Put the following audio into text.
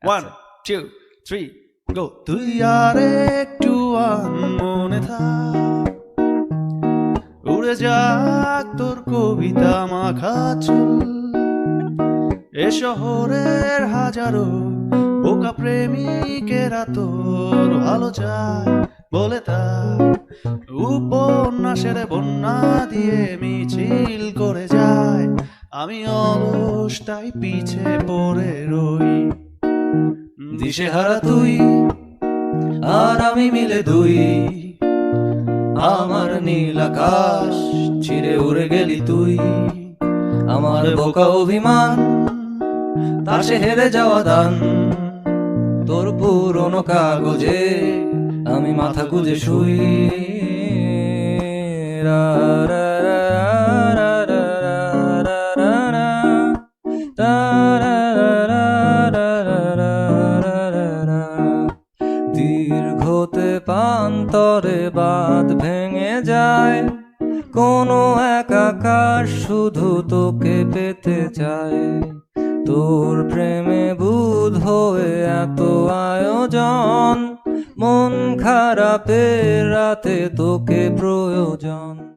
1 2 3 গো। তুই আর একটু মনে থাক, উড়ে যাক তোর কবিতা মাখা চুল। এ শহরের হাজারো বোকা প্রেমিকেরা তোর ভালো চায় বলে, তাই উপন্যাসের বন্যা দিয়ে মিছিল করে যায়। আমি অলসটাই পিছে পড়ে রই, দিশেহারা তুই আর আমি মিলে দুই। আমার নীল আকাশ ছিঁড়ে উড়ে গেলি তুই, আমার বোকা অভিমান তাসে হেরে যাওয়া দান। তোর পুরনো কাগজে আমি মাথা গুজে শুই। রা রা রা রা রা রা রা রা রা রা রা রা রা রা রা। দীর্ঘতে পান্তরে বাঁধ ভেঙে যায়, কোনো এক আকাশ শুধু তোকে পেতে চায়। তোর প্রেমে বুধ হয়ে এত আয়োজন, মন খারাপের রাতে তোকে প্রয়োজন।